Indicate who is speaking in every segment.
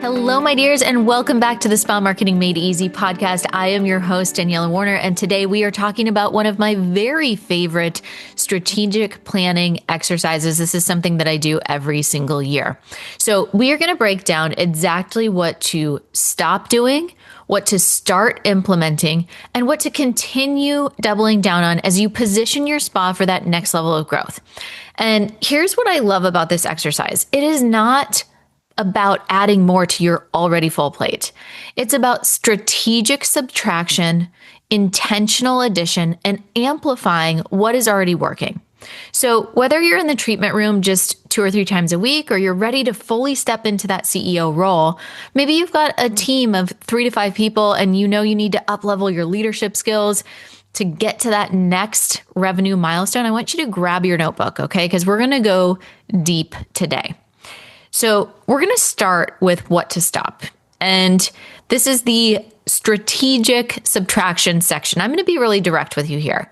Speaker 1: Hello, my dears, and welcome back to the Spa Marketing Made Easy podcast. I am your host, Daniela Warner, and today we are talking about one of my very favorite strategic planning exercises. This is something that I do every single year. So we are going to break down exactly what to stop doing, what to start implementing, and what to continue doubling down on as you position your spa for that next level of growth. And here's what I love about this exercise. It is not about adding more to your already full plate. It's about strategic subtraction, intentional addition, and amplifying what is already working. So whether you're in the treatment room just 2 or 3 times a week, or you're ready to fully step into that CEO role, maybe you've got a team of 3 to 5 people and you know you need to up-level your leadership skills to get to that next revenue milestone. I want you to grab your notebook, okay? Because we're going to go deep today. So we're going to start with what to stop. And this is the strategic subtraction section. I'm going to be really direct with you here.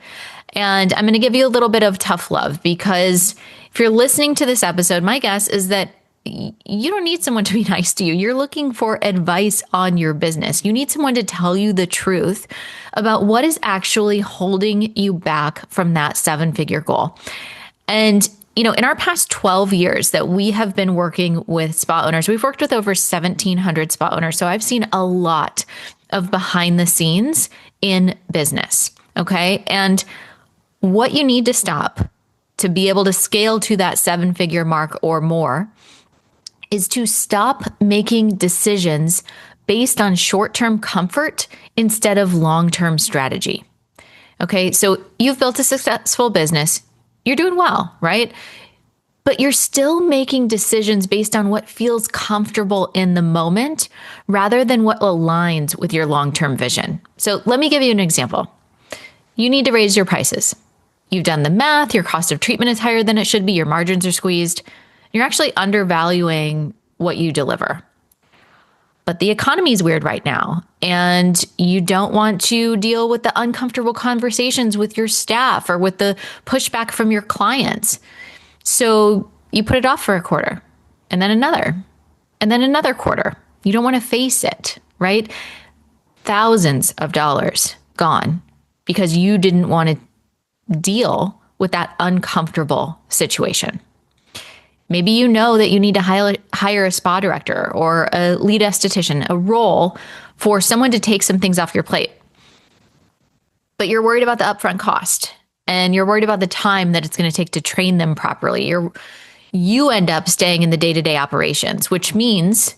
Speaker 1: And I'm going to give you a little bit of tough love, because if you're listening to this episode, my guess is that you don't need someone to be nice to you. You're looking for advice on your business. You need someone to tell you the truth about what is actually holding you back from that 7-figure goal. And in our past 12 years that we have been working with spa owners, we've worked with over 1,700 spa owners. So I've seen a lot of behind the scenes in business. Okay. And what you need to stop to be able to scale to that 7-figure mark or more is to stop making decisions based on short-term comfort instead of long-term strategy. Okay. So you've built a successful business. You're doing well, right? But you're still making decisions based on what feels comfortable in the moment rather than what aligns with your long-term vision. So let me give you an example. You need to raise your prices. You've done the math. Your cost of treatment is higher than it should be. Your margins are squeezed. You're actually undervaluing what you deliver. But the economy is weird right now, and you don't want to deal with the uncomfortable conversations with your staff or with the pushback from your clients. So you put it off for a quarter, and then another quarter. You don't want to face it, right? Thousands of dollars gone because you didn't want to deal with that uncomfortable situation. Maybe you know that you need to hire a spa director or a lead esthetician, a role for someone to take some things off your plate. But you're worried about the upfront cost, and you're worried about the time that it's going to take to train them properly. You end up staying in the day-to-day operations, which means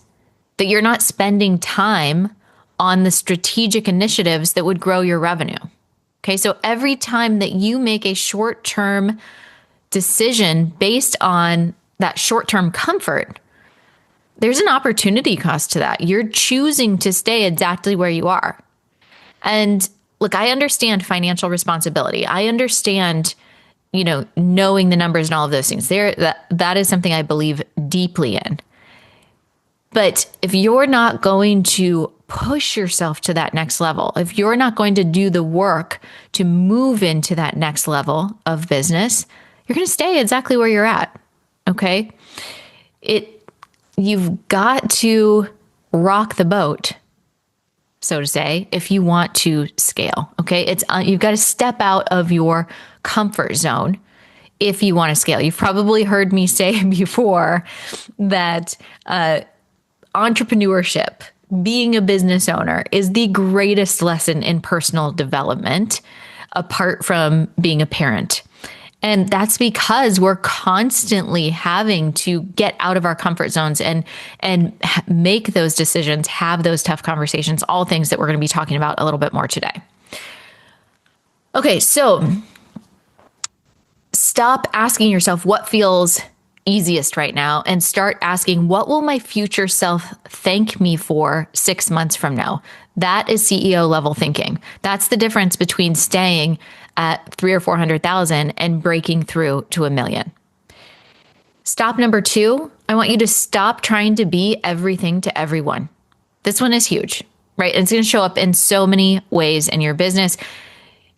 Speaker 1: that you're not spending time on the strategic initiatives that would grow your revenue. Okay, so every time that you make a short-term decision based on that short-term comfort, there's an opportunity cost to that. You're choosing to stay exactly where you are. And look, I understand financial responsibility. I understand, knowing the numbers and all of those things. That is something I believe deeply in. But if you're not going to push yourself to that next level, if you're not going to do the work to move into that next level of business, you're going to stay exactly where you're at. Okay. You've got to rock the boat, so to say, if you want to scale. Okay. You've got to step out of your comfort zone if you want to scale. You've probably heard me say before that, entrepreneurship, being a business owner, is the greatest lesson in personal development apart from being a parent. And that's because we're constantly having to get out of our comfort zones and make those decisions, have those tough conversations, all things that we're going to be talking about a little bit more today. Okay, so stop asking yourself what feels easiest right now and start asking, what will my future self thank me for 6 months from now? That is CEO level thinking. That's the difference between staying at 300,000 or 400,000 and breaking through to $1 million. Stop number 2, I want you to stop trying to be everything to everyone. This one is huge, right? And it's going to show up in so many ways in your business.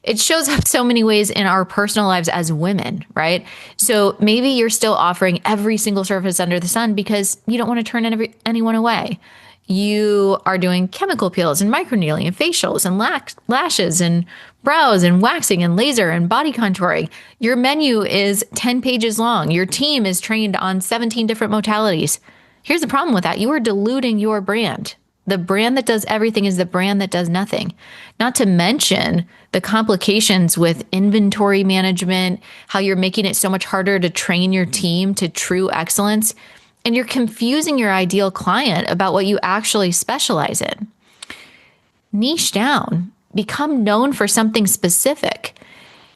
Speaker 1: It shows up so many ways in our personal lives as women, right? So maybe you're still offering every single service under the sun because you don't want to turn anyone away. You are doing chemical peels and microneedling and facials and lashes and brows and waxing and laser and body contouring. Your menu is 10 pages long. Your team is trained on 17 different modalities. Here's the problem with that. You are diluting your brand. The brand that does everything is the brand that does nothing. Not to mention the complications with inventory management, how you're making it so much harder to train your team to true excellence, and you're confusing your ideal client about what you actually specialize in. Niche down, become known for something specific.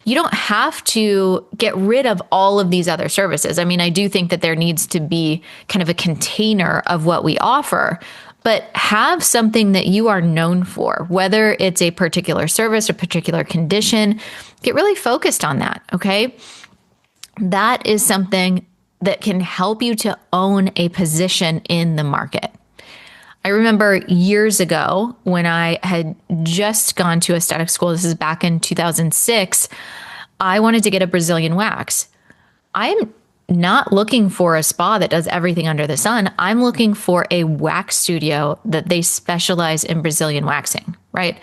Speaker 1: You don't have to get rid of all of these other services. I mean, I do think that there needs to be kind of a container of what we offer, but have something that you are known for, whether it's a particular service or particular condition. Get really focused on that, okay? That is something that can help you to own a position in the market. I remember years ago when I had just gone to aesthetic school, this is back in 2006, I wanted to get a Brazilian wax. I'm not looking for a spa that does everything under the sun. I'm looking for a wax studio that they specialize in Brazilian waxing, right?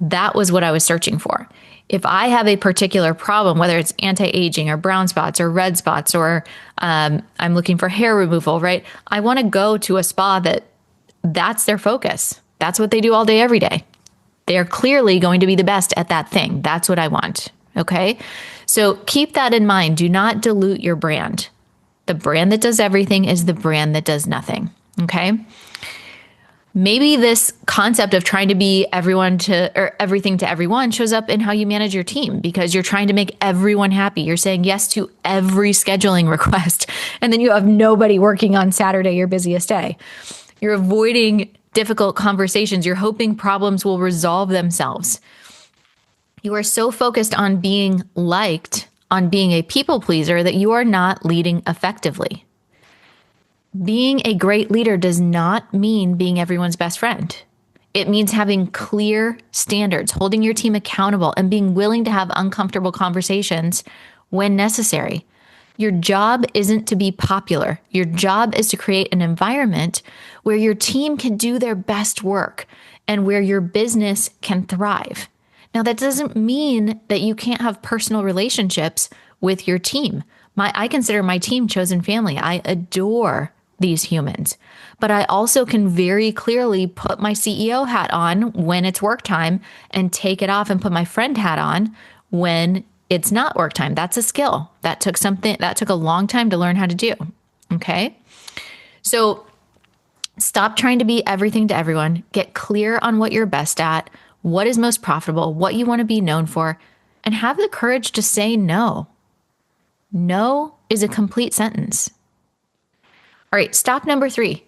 Speaker 1: That was what I was searching for. If I have a particular problem, whether it's anti-aging or brown spots or red spots, or I'm looking for hair removal, right? I want to go to a spa that's their focus. That's what they do all day, every day. They are clearly going to be the best at that thing. That's what I want. Okay. So keep that in mind. Do not dilute your brand. The brand that does everything is the brand that does nothing. Okay. Maybe this concept of trying to be everything to everyone shows up in how you manage your team because you're trying to make everyone happy. You're saying yes to every scheduling request, and then you have nobody working on Saturday, your busiest day. You're avoiding difficult conversations. You're hoping problems will resolve themselves. You are so focused on being liked, on being a people pleaser, that you are not leading effectively. Being a great leader does not mean being everyone's best friend. It means having clear standards, holding your team accountable, and being willing to have uncomfortable conversations when necessary. Your job isn't to be popular. Your job is to create an environment where your team can do their best work and where your business can thrive. Now, that doesn't mean that you can't have personal relationships with your team. I consider my team chosen family. I adore these humans, but I also can very clearly put my CEO hat on when it's work time and take it off and put my friend hat on when it's not work time. That's a skill. That took a long time to learn how to do. Okay. So stop trying to be everything to everyone. Get clear on what you're best at, what is most profitable, what you want to be known for, and have the courage to say no. No is a complete sentence. All right, stop number 3.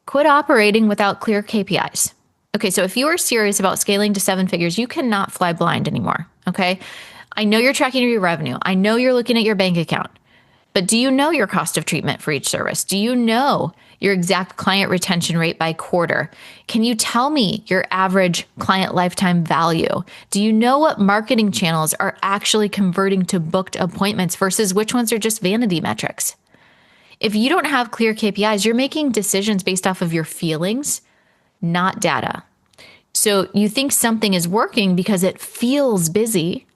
Speaker 1: Quit operating without clear KPIs. Okay, so if you are serious about scaling to 7 figures, you cannot fly blind anymore, okay? I know you're tracking your revenue. I know you're looking at your bank account. But do you know your cost of treatment for each service? Do you know your exact client retention rate by quarter? Can you tell me your average client lifetime value? Do you know what marketing channels are actually converting to booked appointments versus which ones are just vanity metrics? If you don't have clear KPIs, you're making decisions based off of your feelings, not data. So you think something is working because it feels busy,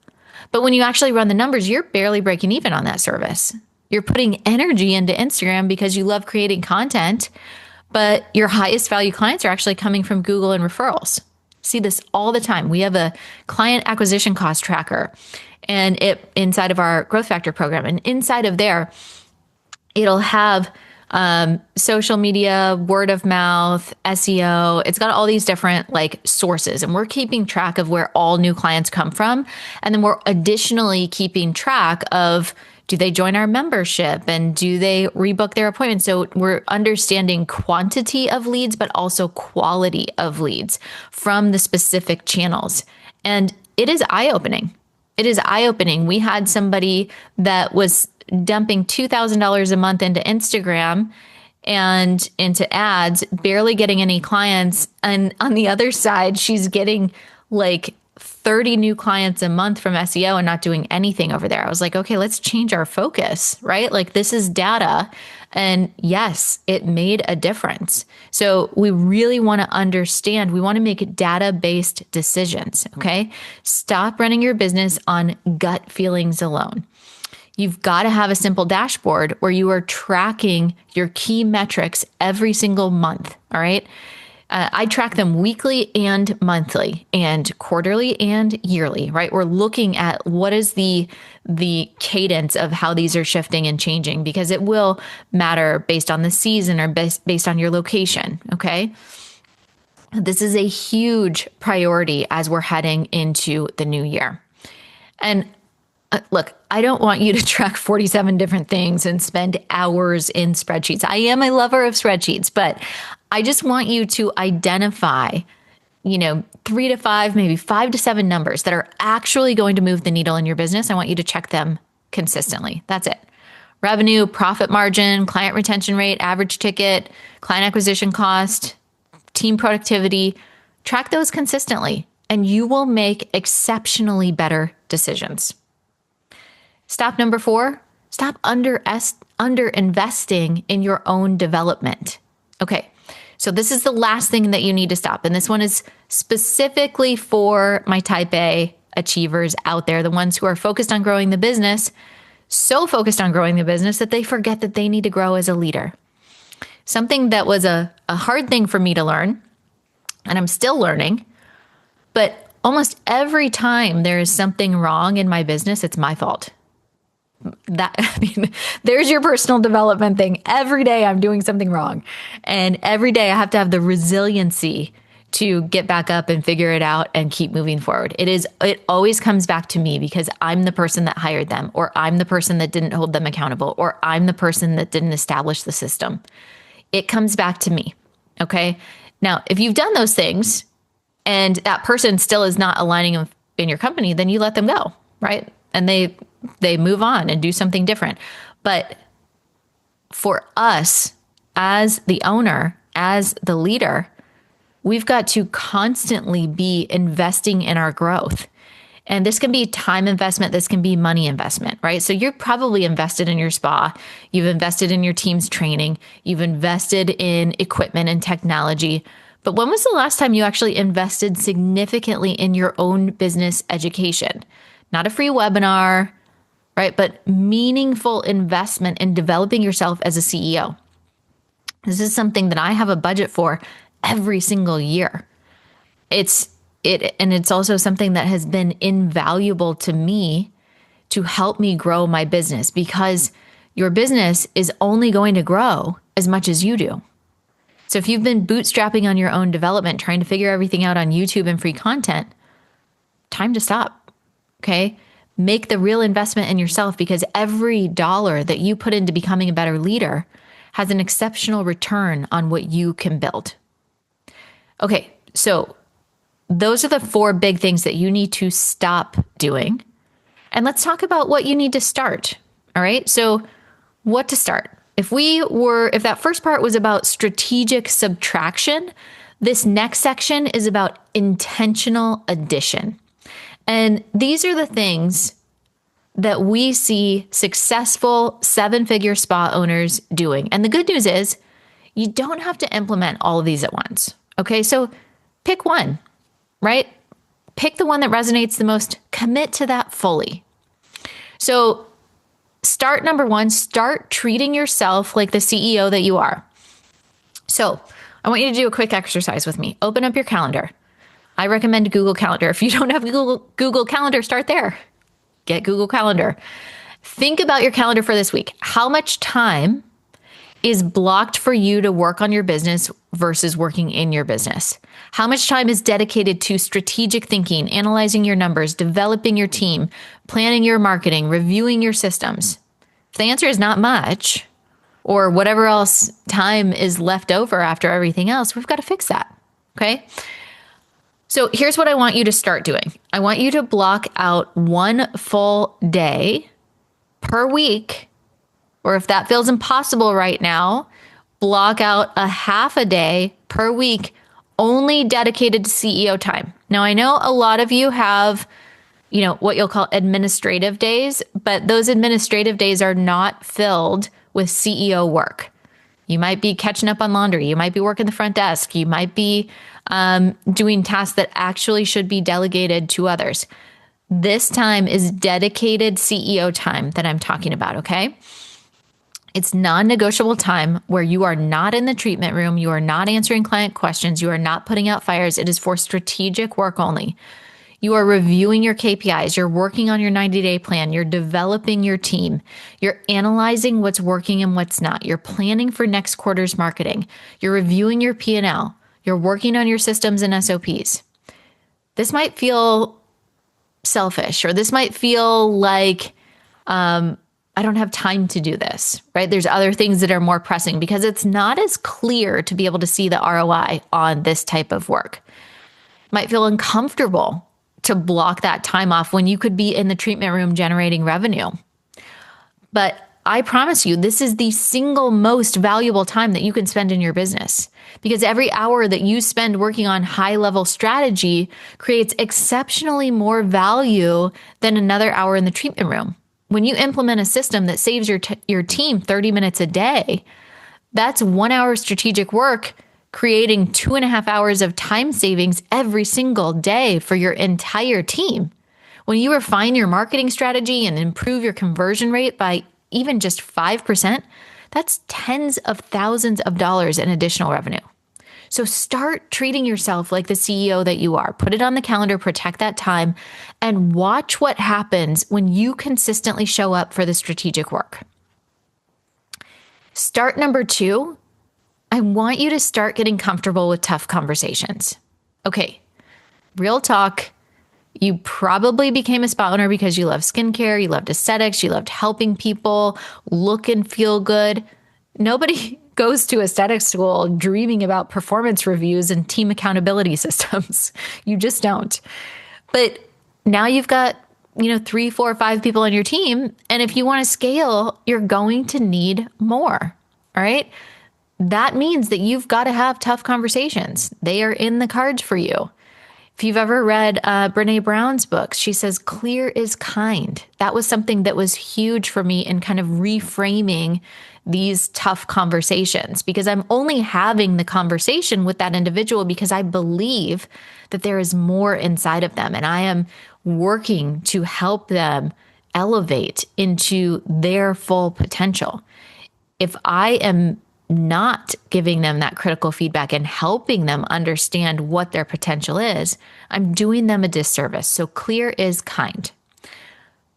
Speaker 1: but when you actually run the numbers, you're barely breaking even on that service. You're putting energy into Instagram because you love creating content, but your highest value clients are actually coming from Google and referrals. See this all the time. We have a client acquisition cost tracker and inside of our Growth Factor program, and inside of there, it'll have social media, word of mouth, SEO. It's got all these different sources, and we're keeping track of where all new clients come from. And then we're additionally keeping track of, do they join our membership and do they rebook their appointments? So we're understanding quantity of leads, but also quality of leads from the specific channels. And it is eye-opening. It is eye-opening. We had somebody that was dumping $2,000 a month into Instagram and into ads, barely getting any clients. And on the other side, she's getting 30 new clients a month from SEO and not doing anything over there. I was like, okay, let's change our focus, right? Like this is data. And yes, it made a difference. So we really want to understand, we want to make data-based decisions, okay? Stop running your business on gut feelings alone. You've got to have a simple dashboard where you are tracking your key metrics every single month, all right? I track them weekly and monthly and quarterly and yearly, right? We're looking at what is the cadence of how these are shifting and changing, because it will matter based on the season or based on your location, okay? This is a huge priority as we're heading into the new year. And look, I don't want you to track 47 different things and spend hours in spreadsheets. I am a lover of spreadsheets, but I just want you to identify, 3 to 5, maybe 5 to 7 numbers that are actually going to move the needle in your business. I want you to check them consistently. That's it. Revenue, profit margin, client retention rate, average ticket, client acquisition cost, team productivity. Track those consistently, and you will make exceptionally better decisions. Stop number 4, stop under investing in your own development. Okay, so this is the last thing that you need to stop. And this one is specifically for my type A achievers out there, the ones who are focused on growing the business, so focused on growing the business that they forget that they need to grow as a leader. Something that was a hard thing for me to learn, and I'm still learning, but almost every time there is something wrong in my business, it's my fault. There's your personal development thing. Every day I'm doing something wrong. And every day I have to have the resiliency to get back up and figure it out and keep moving forward. It always comes back to me because I'm the person that hired them, or I'm the person that didn't hold them accountable, or I'm the person that didn't establish the system. It comes back to me. Okay. Now, if you've done those things and that person still is not aligning in your company, then you let them go, right? And they move on and do something different. But for us, as the owner, as the leader, we've got to constantly be investing in our growth. And this can be time investment. This can be money investment, right? So you're probably invested in your spa. You've invested in your team's training. You've invested in equipment and technology. But when was the last time you actually invested significantly in your own business education? Not a free webinar, right? But meaningful investment in developing yourself as a CEO. This is something that I have a budget for every single year. It's also something that has been invaluable to me to help me grow my business, because your business is only going to grow as much as you do. So if you've been bootstrapping on your own development, trying to figure everything out on YouTube and free content, time to stop. Okay. Make the real investment in yourself, because every dollar that you put into becoming a better leader has an exceptional return on what you can build. Okay. So those are the 4 big things that you need to stop doing. And let's talk about what you need to start. All right. So what to start? If that first part was about strategic subtraction, this next section is about intentional addition. And these are the things that we see successful 7-figure spa owners doing. And the good news is you don't have to implement all of these at once. Okay, so pick one, right? Pick the one that resonates the most. Commit to that fully. So start number 1, start treating yourself like the CEO that you are. So I want you to do a quick exercise with me. Open up your calendar. I recommend Google Calendar. If you don't have Google Calendar, start there. Get Google Calendar. Think about your calendar for this week. How much time is blocked for you to work on your business versus working in your business? How much time is dedicated to strategic thinking, analyzing your numbers, developing your team, planning your marketing, reviewing your systems? If the answer is not much, or whatever else time is left over after everything else, we've got to fix that. Okay. So here's what I want you to start doing. I want you to block out 1 full day per week, or if that feels impossible right now, block out a half a day per week only dedicated to CEO time. Now, I know a lot of you have, what you'll call administrative days, but those administrative days are not filled with CEO work. You might be catching up on laundry. You might be working the front desk. You might be doing tasks that actually should be delegated to others. This time is dedicated CEO time that I'm talking about, okay? It's non-negotiable time where you are not in the treatment room. You are not answering client questions. You are not putting out fires. It is for strategic work only. You are reviewing your KPIs. You're working on your 90-day plan. You're developing your team. You're analyzing what's working and what's not. You're planning for next quarter's marketing. You're reviewing your P&L. You're working on your systems and SOPs. This might feel selfish, or this might feel like, I don't have time to do this, right? There's other things that are more pressing because it's not as clear to be able to see the ROI on this type of work. Might feel uncomfortable to block that time off when you could be in the treatment room generating revenue. But I promise you, this is the single most valuable time that you can spend in your business, because every hour that you spend working on high-level strategy creates exceptionally more value than another hour in the treatment room. When you implement a system that saves your team 30 minutes a day, that's 1 hour strategic work, creating 2.5 hours of time savings every single day for your entire team. When you refine your marketing strategy and improve your conversion rate by even just 5%, that's tens of thousands of dollars in additional revenue. So start treating yourself like the CEO that you are. Put it on the calendar, protect that time, and watch what happens when you consistently show up for the strategic work. Start number 2, I want you to start getting comfortable with tough conversations. Okay, real talk. You probably became a spa owner because you love skincare, you loved aesthetics, you loved helping people look and feel good. Nobody goes to aesthetics school dreaming about performance reviews and team accountability systems. You just don't. But now you've got, 3, 4, 5 people on your team. And if you want to scale, you're going to need more. All right. That means that you've got to have tough conversations. They are in the cards for you. If you've ever read Brene Brown's books, she says, clear is kind. That was something that was huge for me in kind of reframing these tough conversations, because I'm only having the conversation with that individual because I believe that there is more inside of them, and I am working to help them elevate into their full potential. If I am not giving them that critical feedback and helping them understand what their potential is, I'm doing them a disservice. So clear is kind.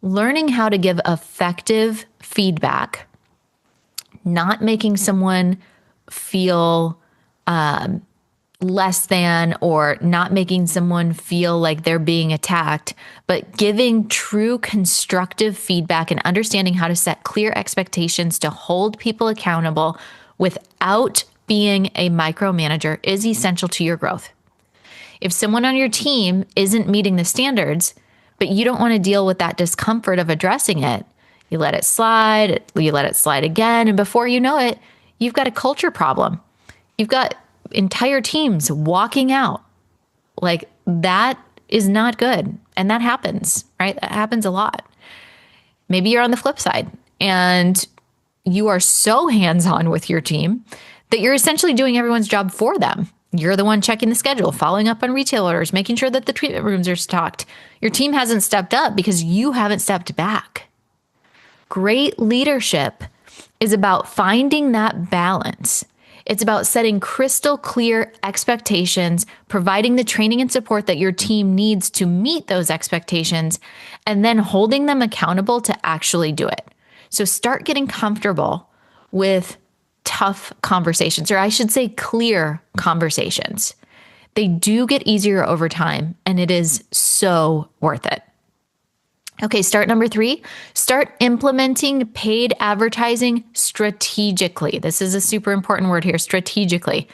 Speaker 1: Learning how to give effective feedback, not making someone feel less than, or not making someone feel like they're being attacked, but giving true constructive feedback and understanding how to set clear expectations to hold people accountable without being a micromanager is essential to your growth. If someone on your team isn't meeting the standards, but you don't want to deal with that discomfort of addressing it, you let it slide, again, and before you know it, you've got a culture problem. You've got entire teams walking out. Like, that is not good. And that happens, right? That happens a lot. Maybe you're on the flip side and you are so hands-on with your team that you're essentially doing everyone's job for them. You're the one checking the schedule, following up on retail orders, making sure that the treatment rooms are stocked. Your team hasn't stepped up because you haven't stepped back. Great leadership is about finding that balance. It's about setting crystal clear expectations, providing the training and support that your team needs to meet those expectations, and then holding them accountable to actually do it. So start getting comfortable with tough conversations, or I should say clear conversations. They do get easier over time, and it is so worth it. Okay, start number 3, start implementing paid advertising strategically. This is a super important word here, strategically.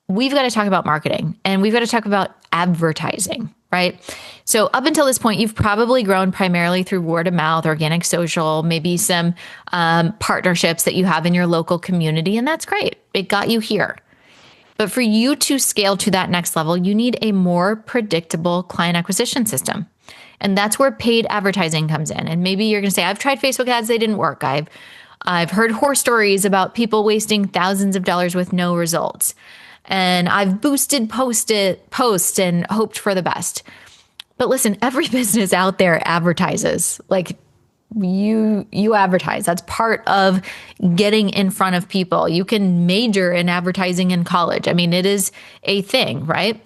Speaker 1: We've got to talk about marketing, and we've got to talk about advertising, right? So up until this point, you've probably grown primarily through word of mouth, organic social, maybe some partnerships that you have in your local community, and that's great. It got you here. But for you to scale to that next level, you need a more predictable client acquisition system. And that's where paid advertising comes in. And maybe you're going to say, I've tried Facebook ads, they didn't work. I've heard horror stories about people wasting thousands of dollars with no results. And I've boosted posts and hoped for the best. But listen, every business out there advertises. Like you advertise. That's part of getting in front of people. You can major in advertising in college. I mean, it is a thing, right?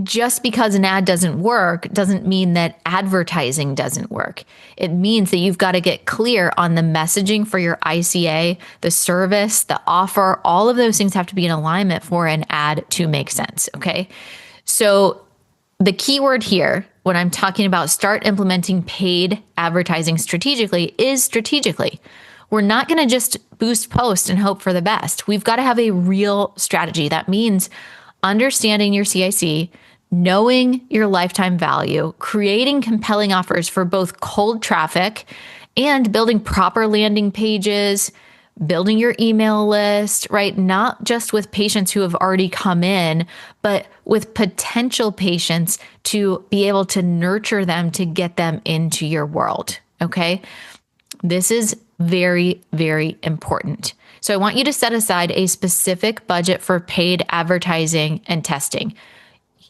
Speaker 1: Just because an ad doesn't work doesn't mean that advertising doesn't work. It means that you've got to get clear on the messaging for your ICA, the service, the offer. All of those things have to be in alignment for an ad to make sense. Okay. So the key word here, when I'm talking about start implementing paid advertising strategically, is strategically. We're not going to just boost posts and hope for the best. We've got to have a real strategy. That means understanding your CIC, knowing your lifetime value, creating compelling offers for both cold traffic and building proper landing pages, building your email list, right? Not just with patients who have already come in, but with potential patients to be able to nurture them to get them into your world. Okay. This is very, very important. So I want you to set aside a specific budget for paid advertising and testing.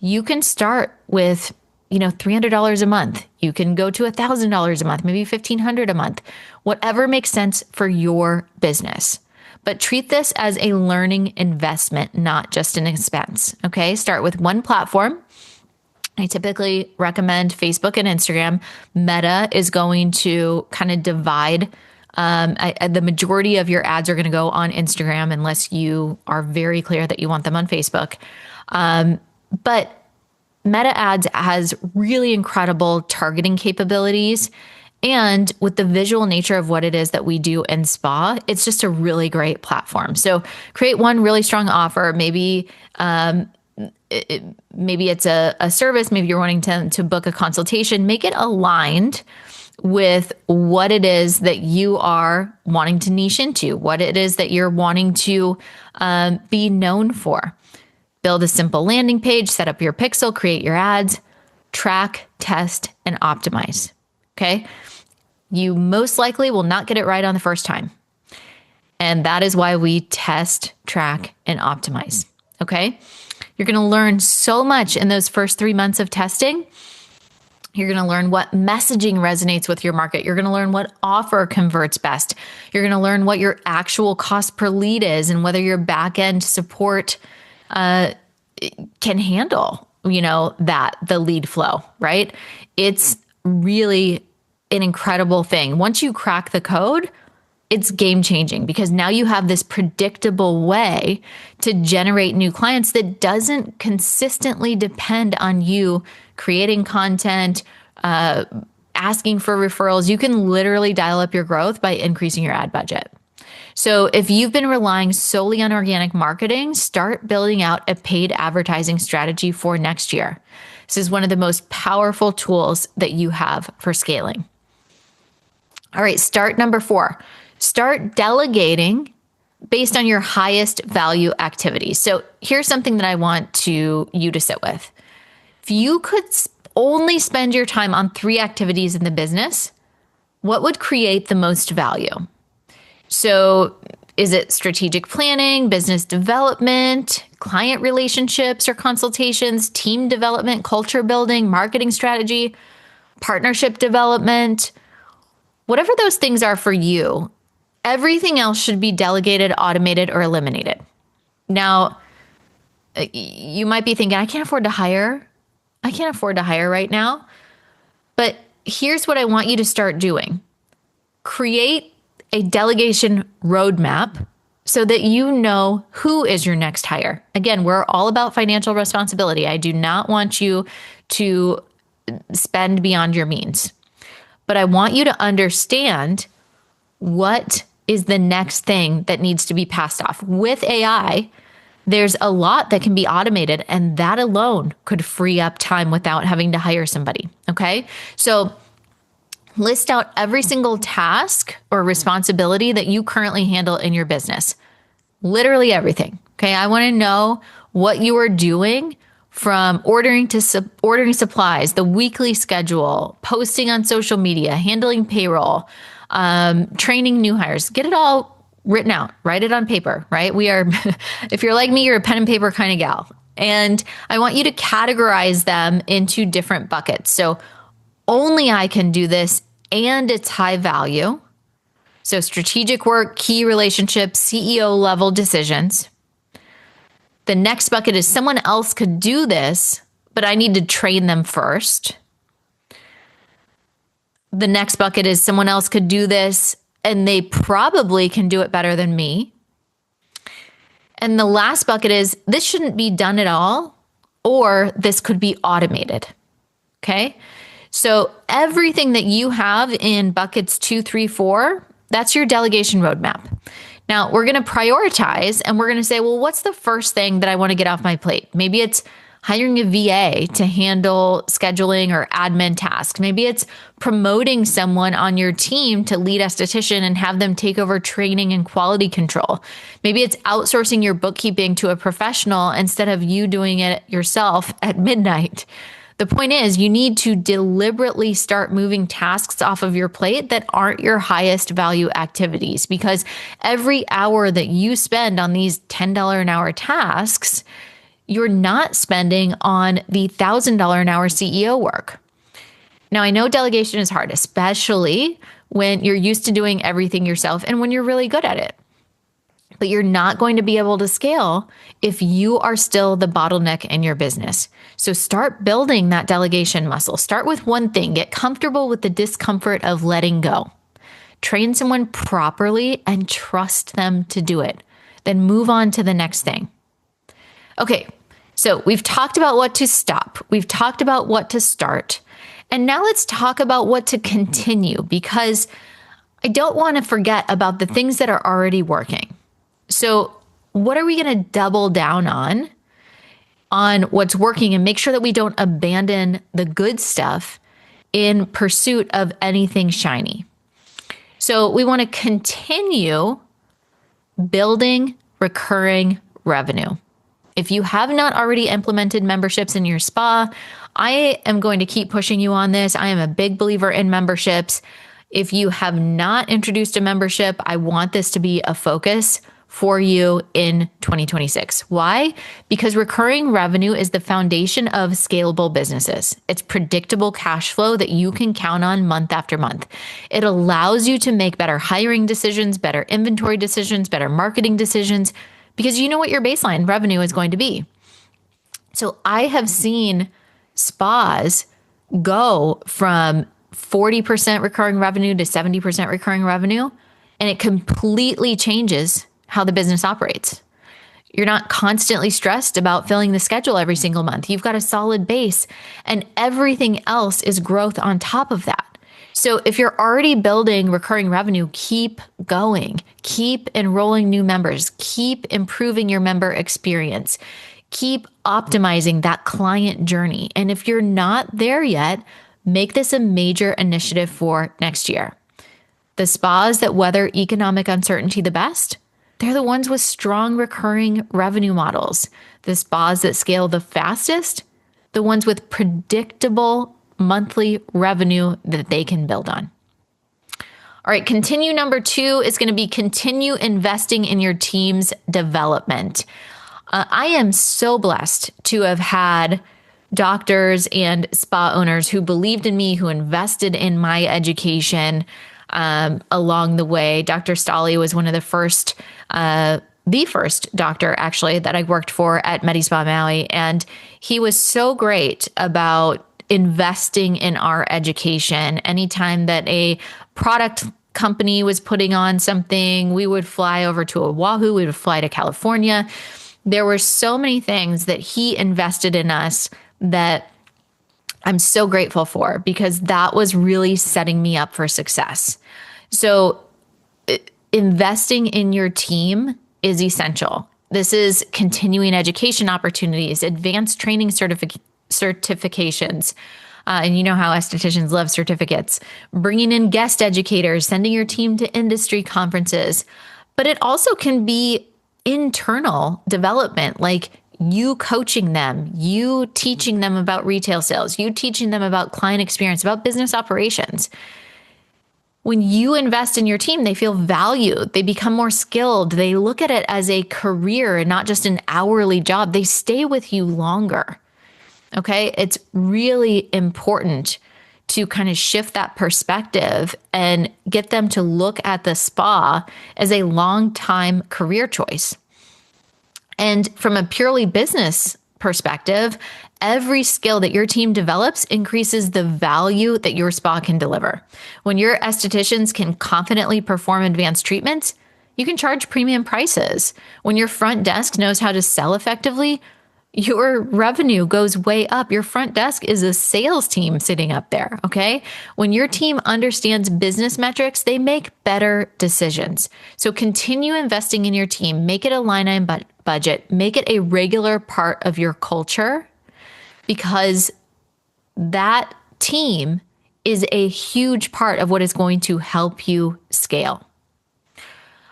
Speaker 1: You can start with, $300 a month. You can go to $1,000 a month, maybe $1,500 a month, whatever makes sense for your business. But treat this as a learning investment, not just an expense. Okay. Start with one platform. I typically recommend Facebook and Instagram. Meta is going to kind of divide. The majority of your ads are going to go on Instagram unless you are very clear that you want them on Facebook. But Meta ads has really incredible targeting capabilities. And with the visual nature of what it is that we do in spa, it's just a really great platform. So create one really strong offer. Maybe it's a service. Maybe you're wanting to book a consultation. Make it aligned with what it is that you are wanting to niche into, what it is that you're wanting to be known for. Build a simple landing page, set up your pixel, create your ads, track, test, and optimize. Okay. You most likely will not get it right on the first time. And that is why we test, track, and optimize. Okay. You're going to learn so much in those first 3 months of testing. You're going to learn what messaging resonates with your market. You're going to learn what offer converts best. You're going to learn what your actual cost per lead is and whether your back end support can handle, the lead flow, right? It's really an incredible thing. Once you crack the code, it's game changing because now you have this predictable way to generate new clients that doesn't consistently depend on you creating content, asking for referrals. You can literally dial up your growth by increasing your ad budget. So if you've been relying solely on organic marketing, start building out a paid advertising strategy for next year. This is one of the most powerful tools that you have for scaling. All right, start number 4. Start delegating based on your highest value activities. So here's something that I want you to sit with. If you could only spend your time on 3 activities in the business, what would create the most value? So is it strategic planning, business development, client relationships or consultations, team development, culture building, marketing strategy, partnership development? Whatever those things are for you, everything else should be delegated, automated, or eliminated. Now, you might be thinking, I can't afford to hire right now. But here's what I want you to start doing. Create a delegation roadmap so that you know who is your next hire. Again, we're all about financial responsibility. I do not want you to spend beyond your means, but I want you to understand what is the next thing that needs to be passed off. With AI, there's a lot that can be automated, and that alone could free up time without having to hire somebody. Okay. So list out every single task or responsibility that you currently handle in your business. literally everything. Okay. I want to know what you are doing from ordering to ordering supplies, the weekly schedule, posting on social media, handling payroll, training new hires. Get it all written out, write it on paper, right? We are, if you're like me, you're a pen and paper kind of gal. And I want you to categorize them into different buckets. So only I can do this and it's high value. So strategic work, key relationships, CEO level decisions. The next bucket is someone else could do this, but I need to train them first. The next bucket is someone else could do this and they probably can do it better than me. And the last bucket is this shouldn't be done at all, or this could be automated. Okay. So everything that you have in buckets 2, 3, 4, that's your delegation roadmap. Now we're going to prioritize and we're going to say, well, what's the first thing that I want to get off my plate? Maybe it's hiring a VA to handle scheduling or admin tasks. Maybe it's promoting someone on your team to lead esthetician and have them take over training and quality control. Maybe it's outsourcing your bookkeeping to a professional instead of you doing it yourself at midnight. The point is, you need to deliberately start moving tasks off of your plate that aren't your highest value activities, because every hour that you spend on these $10 an hour tasks, you're not spending on the $1,000 an hour CEO work. Now, I know delegation is hard, especially when you're used to doing everything yourself and when you're really good at it. But you're not going to be able to scale if you are still the bottleneck in your business. So start building that delegation muscle. Start with one thing. Get comfortable with the discomfort of letting go. Train someone properly and trust them to do it. Then move on to the next thing. Okay, so we've talked about what to stop. We've talked about what to start. And now let's talk about what to continue, because I don't want to forget about the things that are already working. So what are we going to double down on what's working and make sure that we don't abandon the good stuff in pursuit of anything shiny? So we want to continue building recurring revenue. If you have not already implemented memberships in your spa, I am going to keep pushing you on this. I am a big believer in memberships. If you have not introduced a membership, I want this to be a focus for you in 2026. Why? Because recurring revenue is the foundation of scalable businesses. It's predictable cash flow that you can count on month after month. It allows you to make better hiring decisions, better inventory decisions, better marketing decisions, because you know what your baseline revenue is going to be. So I have seen spas go from 40% recurring revenue to 70% recurring revenue, and it completely changes how the business operates. You're not constantly stressed about filling the schedule every single month. You've got a solid base, and everything else is growth on top of that. So if you're already building recurring revenue, keep going, keep enrolling new members, keep improving your member experience, keep optimizing that client journey. And if you're not there yet, make this a major initiative for next year. The spas that weather economic uncertainty the best, they're the ones with strong recurring revenue models. The spas that scale the fastest, the ones with predictable monthly revenue that they can build on. All right, continue number 2 is going to be continue investing in your team's development. I am so blessed to have had doctors and spa owners who believed in me, who invested in my education along the way. Dr. Stolle was one of the first doctor actually that I worked for at MediSpa Maui. And he was so great about investing in our education. Anytime that a product company was putting on something, we would fly over to Oahu, we would fly to California. There were so many things that he invested in us that I'm so grateful for, because that was really setting me up for success. So investing in your team is essential. This is continuing education opportunities, advanced training certifications. And you know how estheticians love certificates, bringing in guest educators, sending your team to industry conferences. But it also can be internal development, like you coaching them, you teaching them about retail sales, you teaching them about client experience, about business operations. When you invest in your team, they feel valued. They become more skilled. They look at it as a career and not just an hourly job. They stay with you longer. Okay. It's really important to kind of shift that perspective and get them to look at the spa as a long-time career choice. And from a purely business perspective, every skill that your team develops increases the value that your spa can deliver. When your estheticians can confidently perform advanced treatments, you can charge premium prices. When your front desk knows how to sell effectively, your revenue goes way up. Your front desk is a sales team sitting up there, okay? When your team understands business metrics, they make better decisions. So continue investing in your team. Make it a line item budget. Make it a regular part of your culture, because that team is a huge part of what is going to help you scale.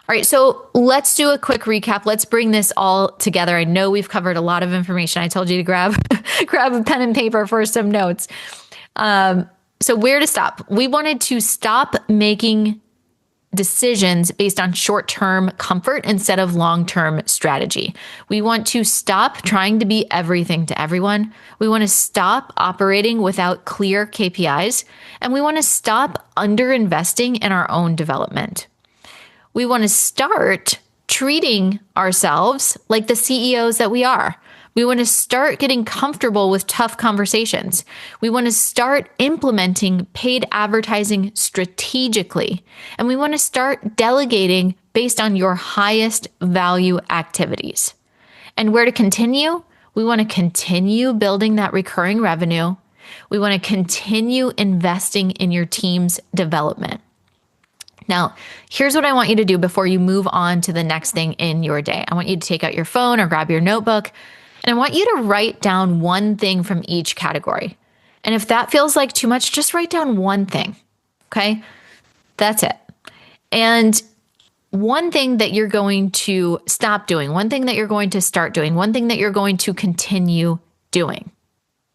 Speaker 1: All right, so let's do a quick recap. Let's bring this all together. I know we've covered a lot of information. I told you to grab a pen and paper for some notes. So where to stop? We wanted to stop making decisions based on short-term comfort instead of long-term strategy. We want to stop trying to be everything to everyone. We want to stop operating without clear KPIs, and we want to stop underinvesting in our own development. We want to start treating ourselves like the CEOs that we are. We want to start getting comfortable with tough conversations. We want to start implementing paid advertising strategically. And we want to start delegating based on your highest value activities. And where to continue? We want to continue building that recurring revenue. We want to continue investing in your team's development. Now, here's what I want you to do before you move on to the next thing in your day. I want you to take out your phone or grab your notebook, and I want you to write down one thing from each category. And if that feels like too much, just write down one thing. Okay? That's it. And one thing that you're going to stop doing, one thing that you're going to start doing, one thing that you're going to continue doing.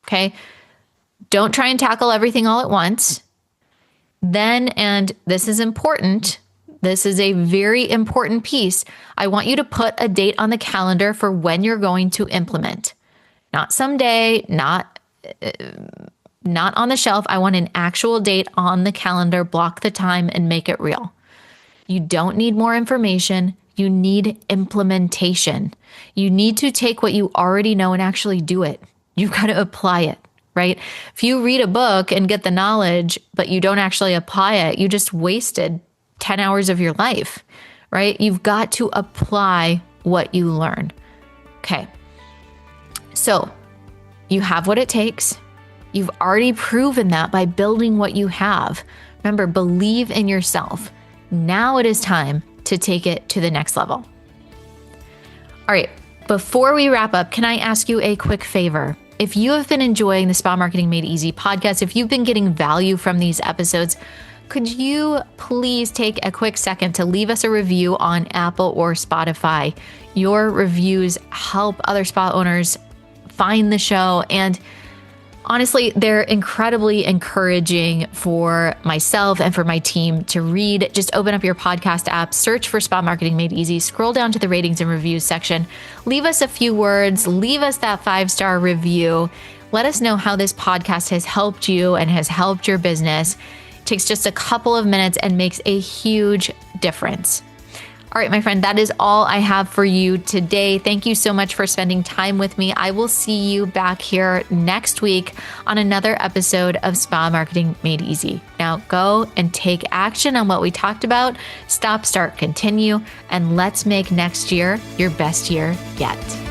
Speaker 1: Okay? Don't try and tackle everything all at once. Then, and this is important, this is a very important piece, I want you to put a date on the calendar for when you're going to implement. Not someday, not on the shelf. I want an actual date on the calendar, block the time and make it real. You don't need more information. You need implementation. You need to take what you already know and actually do it. You've got to apply it. Right? If you read a book and get the knowledge, but you don't actually apply it, you just wasted 10 hours of your life, right? You've got to apply what you learn. Okay. So you have what it takes. You've already proven that by building what you have. Remember, believe in yourself. Now it is time to take it to the next level. All right. Before we wrap up, can I ask you a quick favor? If you have been enjoying the Spa Marketing Made Easy podcast, if you've been getting value from these episodes, could you please take a quick second to leave us a review on Apple or Spotify? Your reviews help other spa owners find the show, and honestly, they're incredibly encouraging for myself and for my team to read. Just open up your podcast app, search for Spa Marketing Made Easy, scroll down to the ratings and reviews section, leave us a few words, leave us that 5-star review. Let us know how this podcast has helped you and has helped your business. It takes just a couple of minutes and makes a huge difference. All right, my friend, that is all I have for you today. Thank you so much for spending time with me. I will see you back here next week on another episode of Spa Marketing Made Easy. Now go and take action on what we talked about. Stop, start, continue, and let's make next year your best year yet.